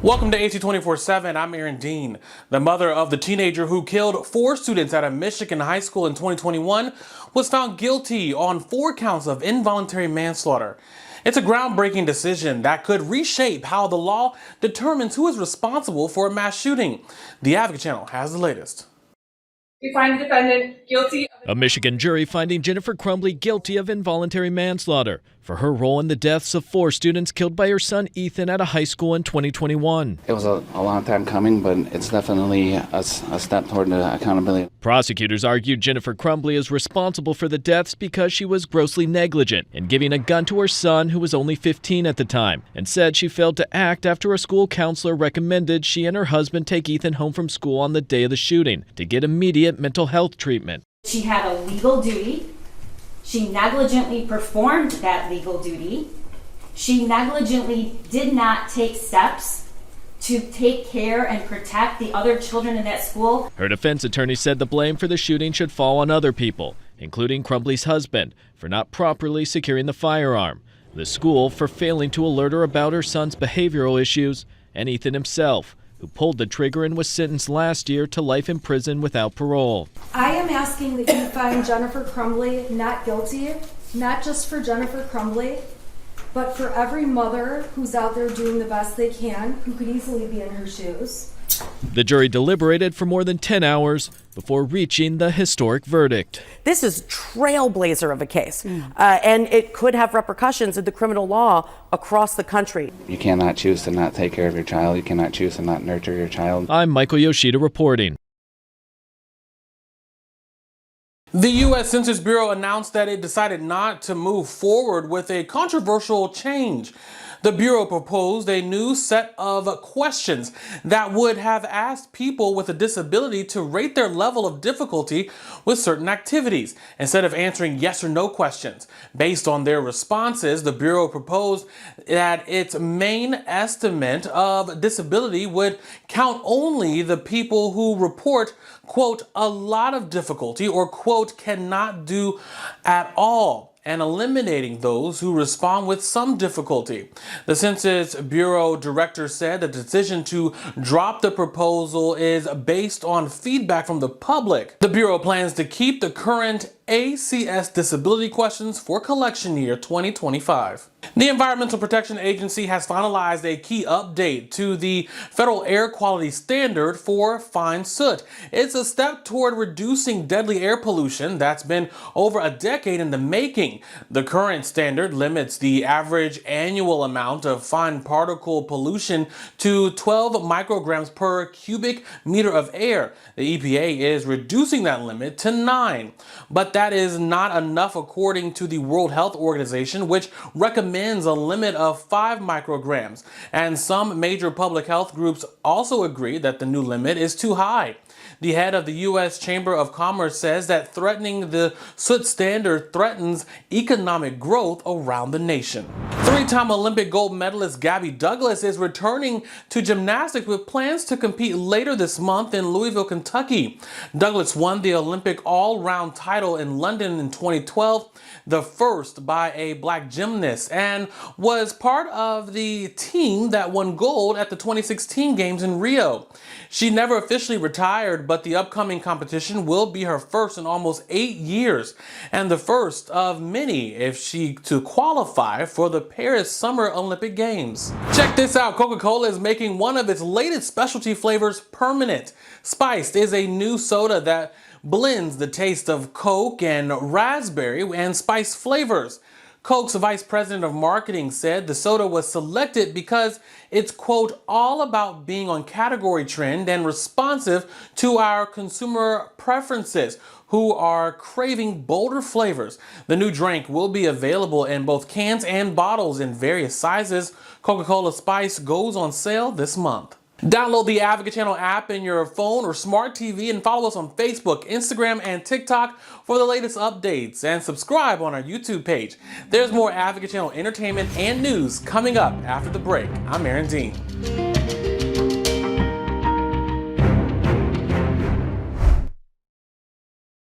Welcome to AC 24/7. I'm Aaron Dean. The mother of the teenager who killed 4 students at a Michigan high school in 2021 was found guilty on 4 counts of involuntary manslaughter. It's a groundbreaking decision that could reshape how the law determines who is responsible for a mass shooting. The Advocate Channel has the latest. We find the defendant guilty of... A Michigan jury finding Jennifer Crumbley guilty of involuntary manslaughter for her role in the deaths of 4 students killed by her son Ethan at a high school in 2021. It was a long time coming, but it's definitely a step toward accountability. Prosecutors argued Jennifer Crumbley is responsible for the deaths because she was grossly negligent in giving a gun to her son, who was only 15 at the time, and said she failed to act after a school counselor recommended she and her husband take Ethan home from school on the day of the shooting to get immediate mental health treatment. She had a legal duty. She negligently performed that legal duty. She negligently did not take steps to take care and protect the other children in that school. Her defense attorney said the blame for the shooting should fall on other people, including Crumbley's husband, for not properly securing the firearm, the school for failing to alert her about her son's behavioral issues, and Ethan himself, who pulled the trigger and was sentenced last year to life in prison without parole. I am asking that you find Jennifer Crumbley not guilty, not just for Jennifer Crumbley, but for every mother who's out there doing the best they can, who could easily be in her shoes. The jury deliberated for more than 10 hours before reaching the historic verdict. This is trailblazer of a case, and it could have repercussions in the criminal law across the country. You cannot choose to not take care of your child. You cannot choose to not nurture your child. I'm Michael Yoshida reporting. The U.S. Census Bureau announced that it decided not to move forward with a controversial change. The Bureau proposed a new set of questions that would have asked people with a disability to rate their level of difficulty with certain activities, instead of answering yes or no questions. Based on their responses, the Bureau proposed that its main estimate of disability would count only the people who report, quote, a lot of difficulty or, quote, cannot do at all, and eliminating those who respond with some difficulty. The Census Bureau director said the decision to drop the proposal is based on feedback from the public. The Bureau plans to keep the current ACS disability questions for collection year 2025. The Environmental Protection Agency has finalized a key update to the federal air quality standard for fine soot. It's a step toward reducing deadly air pollution that's been over a decade in the making. The current standard limits the average annual amount of fine particle pollution to 12 micrograms per cubic meter of air. The EPA is reducing that limit to 9, but that is not enough according to the World Health Organization, which recommends a limit of 5 micrograms. And some major public health groups also agree that the new limit is too high. The head of the U.S. Chamber of Commerce says that threatening the soot standard threatens economic growth around the nation. 3-time Olympic gold medalist Gabby is returning to gymnastics with plans to compete later this month in Louisville, Kentucky. Douglas won the Olympic all-round title in London in 2012, the first by a black gymnast, and was part of the team that won gold at the 2016 Games in Rio. She never officially retired, but the upcoming competition will be her first in almost 8 years, and the first of many if she to qualify for the Paris Summer Olympic Games. Check this out, Coca-Cola is making one of its latest specialty flavors permanent. Spiced is a new soda that blends the taste of Coke and raspberry and spice flavors. Coke's vice president of marketing said the soda was selected because it's, quote, all about being on category trend and responsive to our consumer preferences, who are craving bolder flavors. The new drink will be available in both cans and bottles in various sizes. Coca-Cola Spice goes on sale this month. Download the Advocate Channel app in your phone or smart TV and follow us on Facebook, Instagram, and TikTok for the latest updates, and subscribe on our YouTube page. There's more Advocate Channel entertainment and news coming up after the break. I'm Aaron Dean.